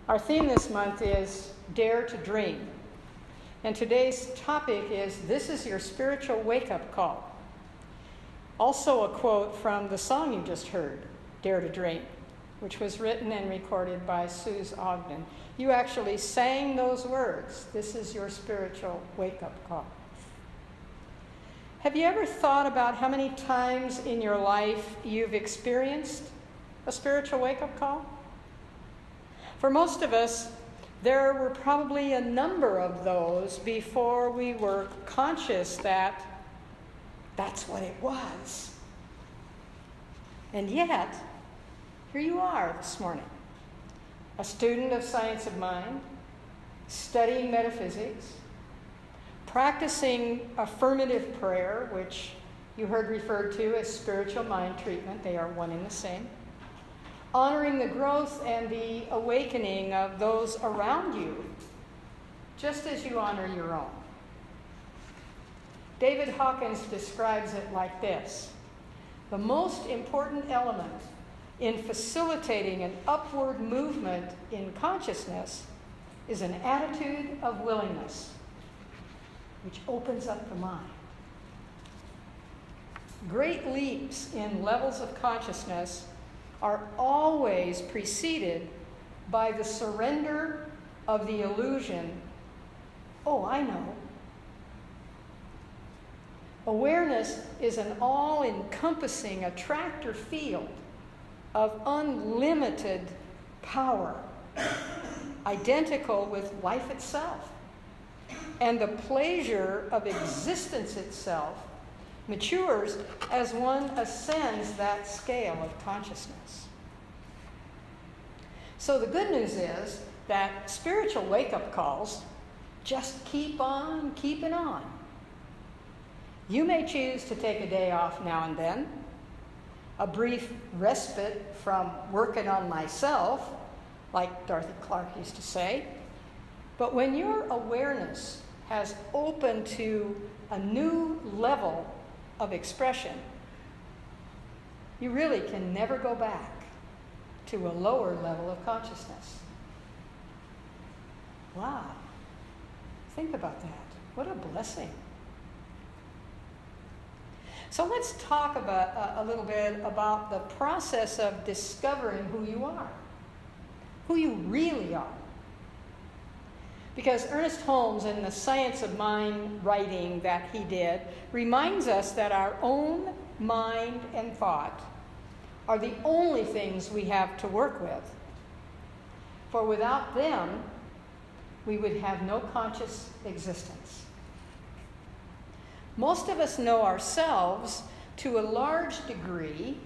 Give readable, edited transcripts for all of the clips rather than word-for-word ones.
Our theme this month is Dare to Dream. And today's topic is, this is your spiritual wake-up call. Also a quote from the song you just heard, Dare to Dream, which was written and recorded by Suze Ogden. You actually sang those words, this is your spiritual wake-up call. Have you ever thought about how many times in your life you've experienced a spiritual wake-up call? For most of us, there were probably a number of those before we were conscious that that's what it was. And yet, here you are this morning, a student of science of mind, studying metaphysics, practicing affirmative prayer, which you heard referred to as spiritual mind treatment. They are one and the same. Honoring the growth and the awakening of those around you, just as you honor your own. David Hawkins describes it like this: the most important element in facilitating an upward movement in consciousness is an attitude of willingness, which opens up the mind. Great leaps in levels of consciousness are always preceded by the surrender of the illusion, oh, I know. Awareness is an all-encompassing attractor field of unlimited power, identical with life itself. And the pleasure of existence itself matures as one ascends that scale of consciousness. So the good news is that spiritual wake-up calls just keep on keeping on. You may choose to take a day off now and then, a brief respite from working on myself, like Dorothy Clark used to say. But when your awareness has opened to a new level of expression, you really can never go back to a lower level of consciousness. Wow. Think about that. What a blessing. So let's talk about a little bit about the process of discovering who you are, who you really are. Because Ernest Holmes, in the Science of Mind writing that he did, reminds us that our own mind and thought are the only things we have to work with. For without them, we would have no conscious existence. Most of us know ourselves to a large degree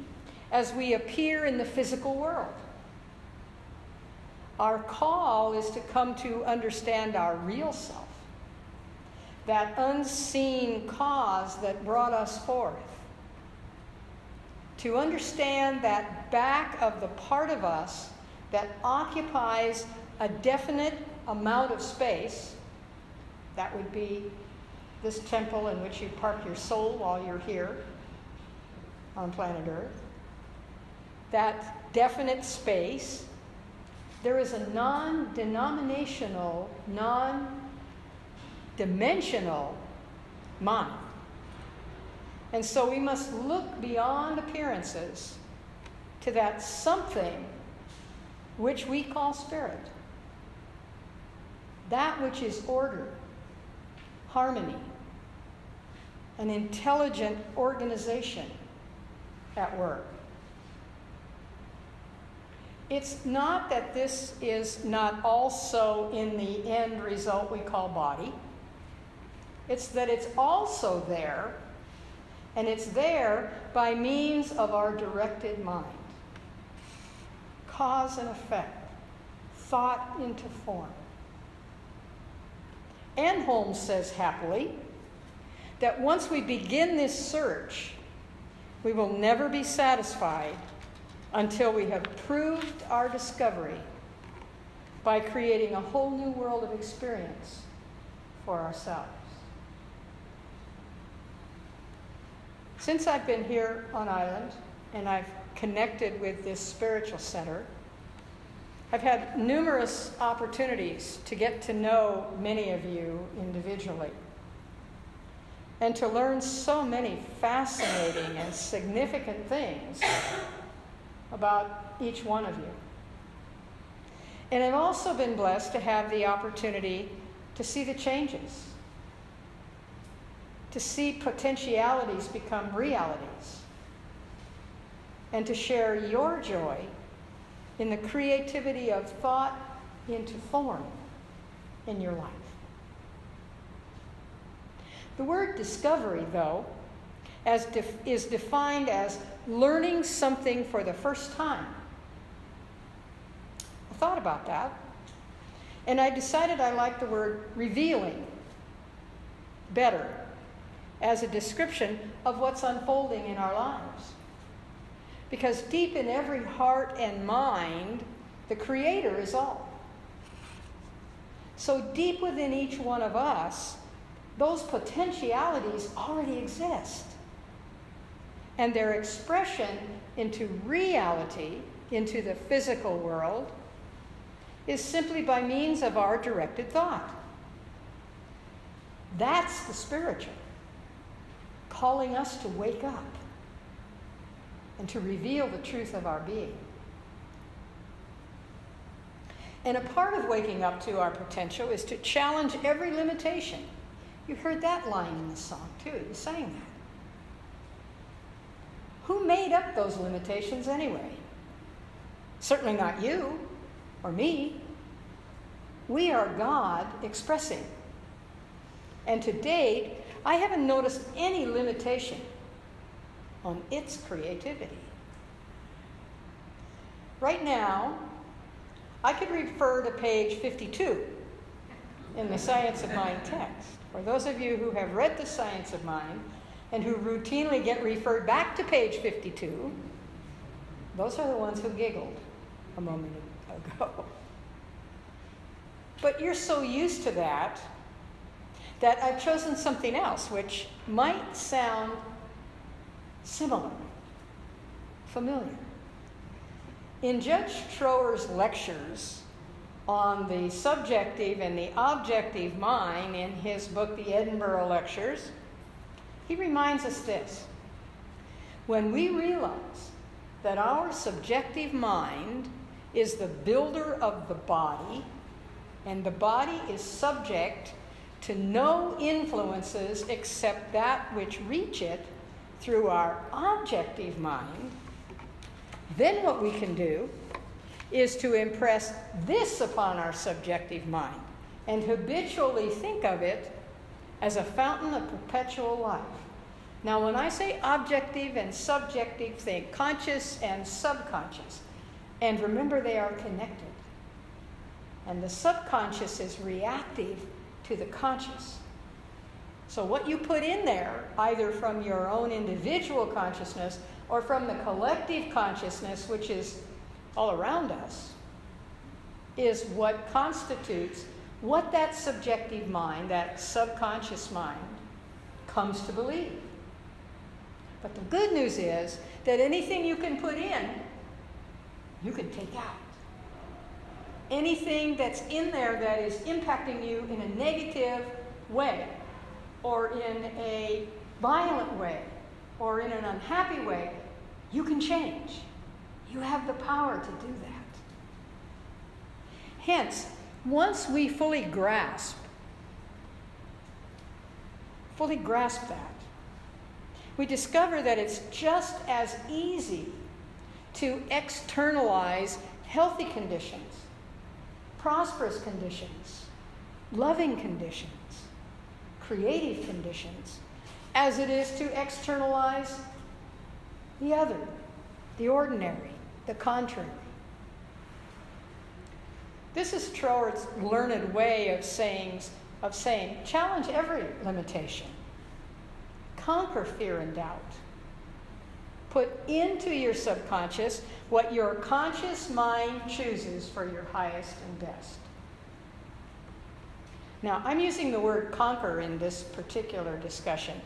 as we appear in the physical world. Our call is to come to understand our real self, that unseen cause that brought us forth. To understand that back of the part of us that occupies a definite amount of space, that would be this temple in which you park your soul while you're here on planet Earth, that definite space, there is a non-denominational, non-dimensional mind. And so we must look beyond appearances to that something which we call spirit. That which is order, harmony, an intelligent organization at work. It's not that this is not also in the end result we call body. It's that it's also there, and it's there by means of our directed mind. Cause and effect, thought into form. And Holmes says happily that once we begin this search, we will never be satisfied until we have proved our discovery by creating a whole new world of experience for ourselves. Since I've been here on island and I've connected with this spiritual center, I've had numerous opportunities to get to know many of you individually and to learn so many fascinating and significant things about each one of you. And I've also been blessed to have the opportunity to see the changes, to see potentialities become realities, and to share your joy in the creativity of thought into form in your life. The word discovery, though, is defined as learning something for the first time. I thought about that, and I decided I liked the word revealing better as a description of what's unfolding in our lives. Because deep in every heart and mind, the Creator is all. So deep within each one of us, those potentialities already exist. And their expression into reality, into the physical world, is simply by means of our directed thought. That's the spiritual, calling us to wake up and to reveal the truth of our being. And a part of waking up to our potential is to challenge every limitation. You heard that line in the song, too. You sang that. Who made up those limitations anyway? Certainly not you or me. We are God expressing. And to date, I haven't noticed any limitation on its creativity. Right now, I could refer to page 52 in the Science of Mind text. For those of you who have read the Science of Mind and who routinely get referred back to page 52, those are the ones who giggled a moment ago. But you're so used to that I've chosen something else, which might sound similar, familiar. In Judge Trower's lectures on the subjective and the objective mind in his book, The Edinburgh Lectures, he reminds us this. When we realize that our subjective mind is the builder of the body, and the body is subject to no influences except that which reach it through our objective mind, then what we can do is to impress this upon our subjective mind and habitually think of it as a fountain of perpetual life. Now, when I say objective and subjective, think conscious and subconscious. And remember, they are connected. And the subconscious is reactive to the conscious. So what you put in there, either from your own individual consciousness or from the collective consciousness, which is all around us, is what constitutes what that subjective mind, that subconscious mind, comes to believe. But the good news is that anything you can put in, you can take out. Anything that's in there that is impacting you in a negative way, or in a violent way, or in an unhappy way, you can change. You have the power to do that. Hence, once we fully grasp that, we discover that it's just as easy to externalize healthy conditions, prosperous conditions, loving conditions, creative conditions, as it is to externalize the other, the ordinary, the contrary. This is Trower's learned way of saying, challenge every limitation. Conquer fear and doubt. Put into your subconscious what your conscious mind chooses for your highest and best. Now, I'm using the word conquer in this particular discussion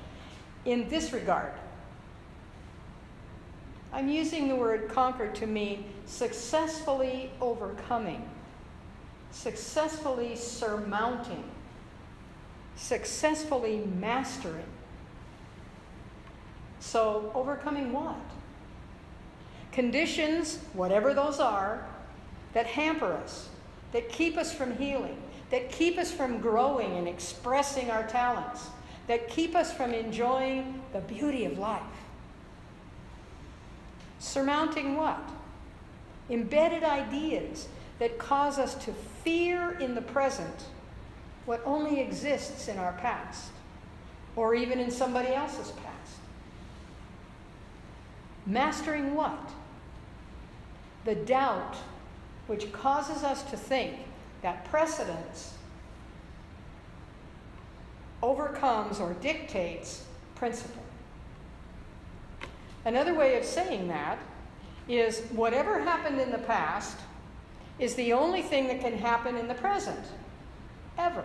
in this regard. I'm using the word conquer to mean successfully overcoming, successfully surmounting, successfully mastering. So, overcoming what? Conditions, whatever those are, that hamper us, that keep us from healing, that keep us from growing and expressing our talents, that keep us from enjoying the beauty of life. Surmounting what? Embedded ideas that cause us to fear in the present what only exists in our past, or even in somebody else's past. Mastering what? The doubt which causes us to think that precedence overcomes or dictates principle. Another way of saying that is whatever happened in the past is the only thing that can happen in the present, ever.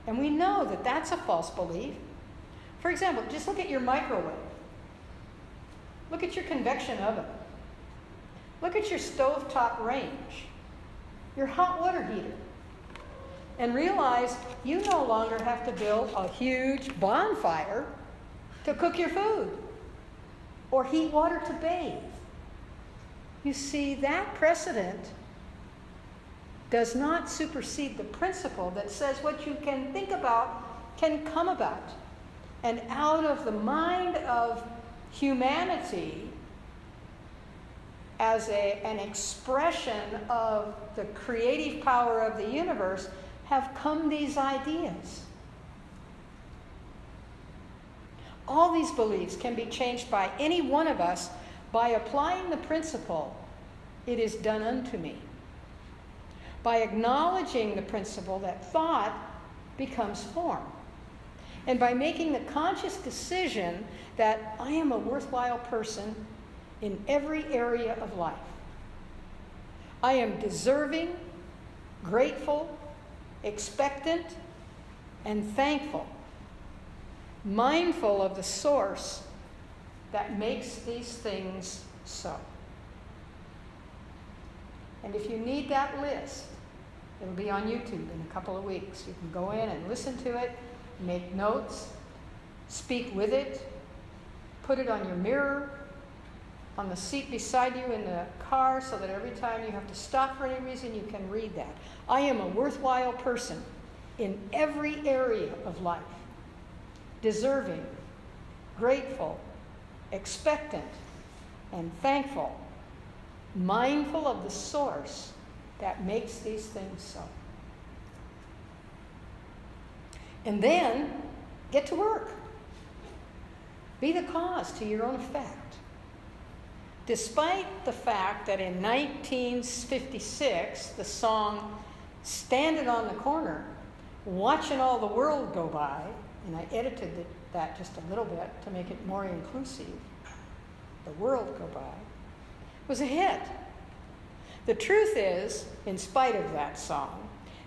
And we know that that's a false belief. For example, just look at your microwave. Look at your convection oven. Look at your stovetop range, your hot water heater, and realize you no longer have to build a huge bonfire to cook your food or heat water to bathe. You see, that precedent does not supersede the principle that says what you can think about can come about. And out of the mind of humanity, as an expression of the creative power of the universe, have come these ideas. All these beliefs can be changed by any one of us by applying the principle, "It is done unto me." By acknowledging the principle that thought becomes form. And by making the conscious decision that I am a worthwhile person in every area of life. I am deserving, grateful, expectant, and thankful, mindful of the source that makes these things so. And if you need that list, it'll be on YouTube in a couple of weeks. You can go in and listen to it, make notes, speak with it, put it on your mirror, on the seat beside you in the car, so that every time you have to stop for any reason, you can read that. I am a worthwhile person in every area of life. Deserving, grateful, expectant, and thankful. Mindful of the source that makes these things so. And then, get to work. Be the cause to your own effect. Despite the fact that in 1956, the song "Standing on the Corner," watching all the world go by, and I edited that just a little bit to make it more inclusive, the world go by, was a hit. The truth is, in spite of that song,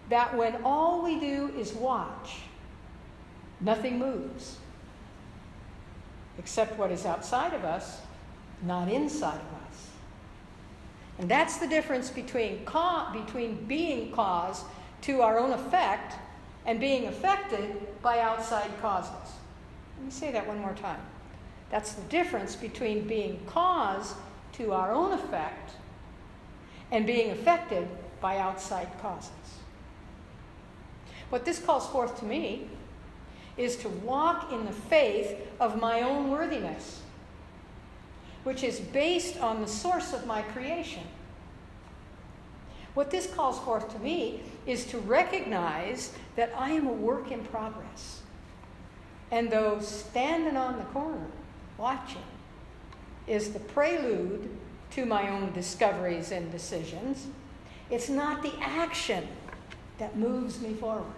that when all we do is watch, nothing moves, except what is outside of us, not inside of us. And that's the difference between being cause to our own effect and being affected by outside causes. Let me say that one more time. That's the difference between being cause to our own effect and being affected by outside causes. What this calls forth to me is to walk in the faith of my own worthiness, which is based on the source of my creation. What this calls forth to me is to recognize that I am a work in progress. And though standing on the corner, watching, is the prelude to my own discoveries and decisions, it's not the action that moves me forward.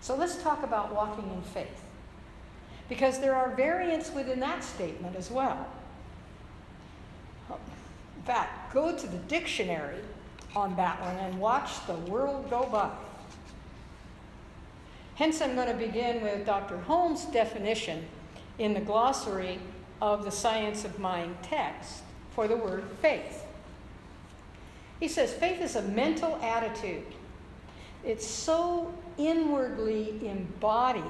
So let's talk about walking in faith, because there are variants within that statement as well. In fact, go to the dictionary on that one and watch the world go by. Hence, I'm going to begin with Dr. Holmes' definition in the glossary of the Science of Mind text for the word faith. He says faith is a mental attitude. It's so inwardly embodied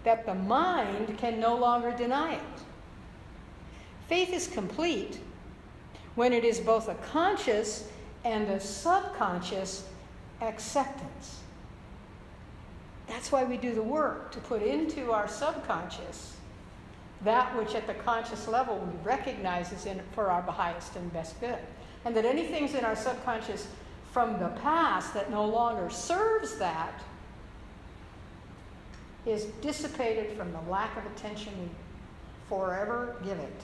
that the mind can no longer deny it. Faith is complete when it is both a conscious and a subconscious acceptance. That's why we do the work, to put into our subconscious that which at the conscious level we recognize is in for our highest and best good. And that anything in our subconscious from the past that no longer serves that is dissipated from the lack of attention we forever give it.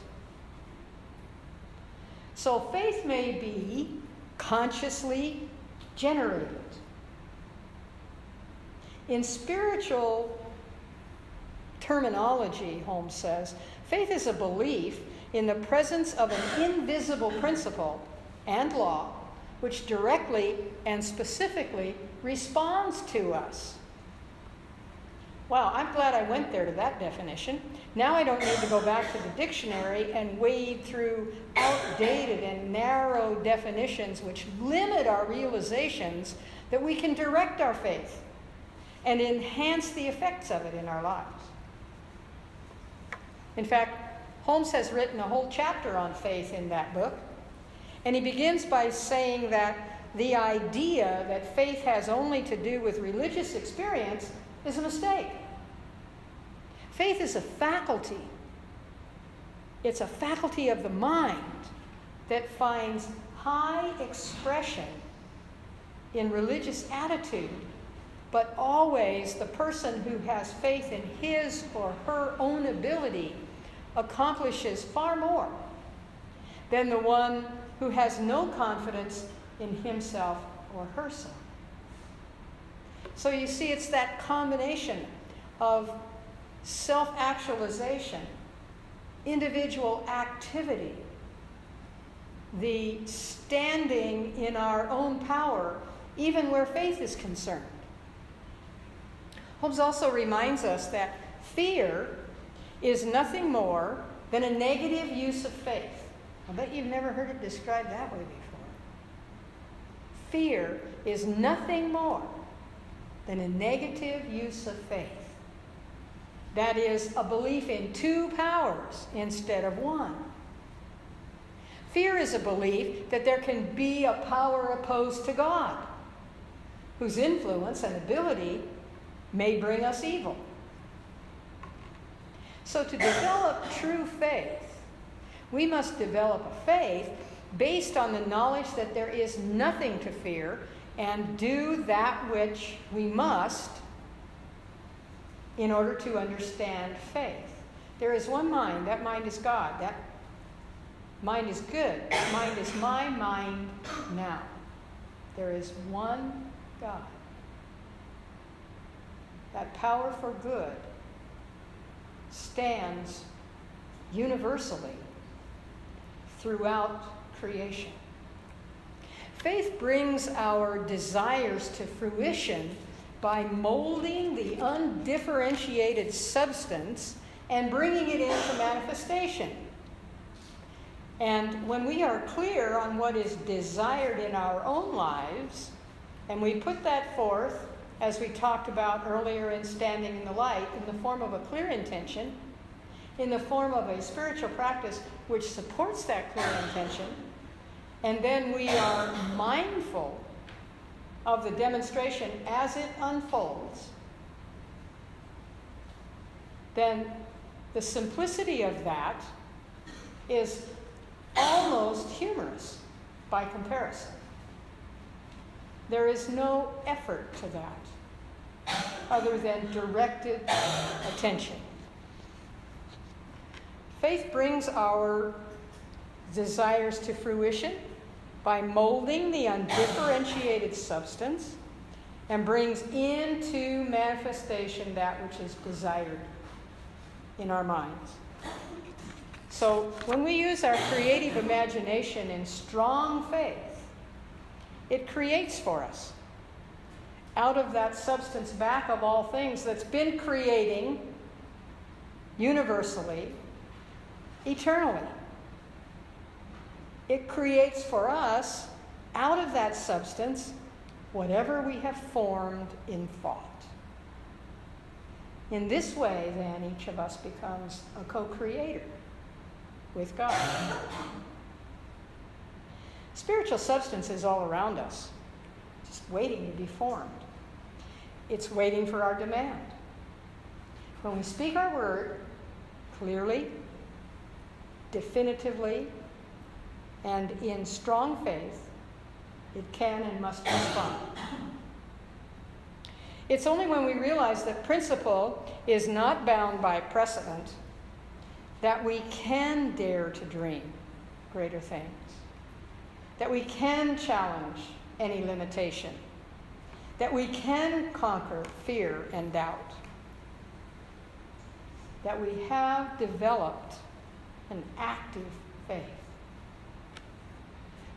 So faith may be consciously generated. In spiritual terminology, Holmes says, faith is a belief in the presence of an invisible principle and law which directly and specifically responds to us. Wow, I'm glad I went there to that definition. Now I don't need to go back to the dictionary and wade through outdated and narrow definitions which limit our realizations that we can direct our faith and enhance the effects of it in our lives. In fact, Holmes has written a whole chapter on faith in that book, and he begins by saying that the idea that faith has only to do with religious experience is a mistake. Faith is a faculty. It's a faculty of the mind that finds high expression in religious attitude, but always the person who has faith in his or her own ability accomplishes far more than the one who has no confidence in himself or herself. So you see, it's that combination of self-actualization, individual activity, the standing in our own power, even where faith is concerned. Holmes also reminds us that fear is nothing more than a negative use of faith. I bet you've never heard it described that way before. Fear is nothing more than a negative use of faith. That is, a belief in two powers instead of one. Fear is a belief that there can be a power opposed to God, whose influence and ability may bring us evil. So to develop true faith, we must develop a faith based on the knowledge that there is nothing to fear and do that which we must in order to understand faith. There is one mind. That mind is God. That mind is good. That mind is my mind now. There is one God. That power for good stands universally throughout creation. Faith brings our desires to fruition by molding the undifferentiated substance and bringing it into manifestation. And when we are clear on what is desired in our own lives, and we put that forth, as we talked about earlier in Standing in the Light, in the form of a clear intention, in the form of a spiritual practice which supports that clear intention, and then we are mindful of the demonstration as it unfolds, then the simplicity of that is almost humorous by comparison. There is no effort to that other than directed attention. Faith brings our desires to fruition by molding the undifferentiated substance and brings into manifestation that which is desired in our minds. So when we use our creative imagination in strong faith, it creates for us out of that substance back of all things that's been creating universally, eternally. It creates for us, out of that substance, whatever we have formed in thought. In this way, then, each of us becomes a co-creator with God. Spiritual substance is all around us, just waiting to be formed. It's waiting for our demand. When we speak our word clearly, definitively, and in strong faith, it can and must respond. It's only when we realize that principle is not bound by precedent that we can dare to dream greater things, that we can challenge any limitation, that we can conquer fear and doubt, that we have developed an active faith.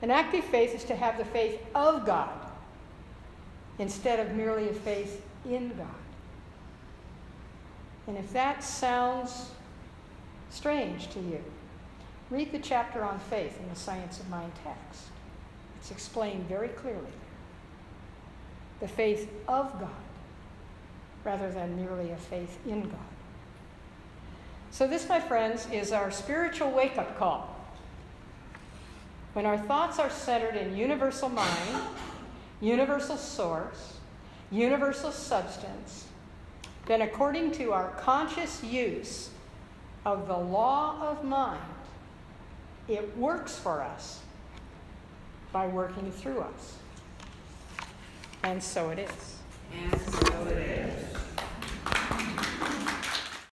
An active faith is to have the faith of God instead of merely a faith in God. And if that sounds strange to you, read the chapter on faith in the Science of Mind text. It's explained very clearly there. The faith of God rather than merely a faith in God. So this, my friends, is our spiritual wake-up call. When our thoughts are centered in universal mind, universal source, universal substance, then according to our conscious use of the law of mind, it works for us by working through us. And so it is. And so it is.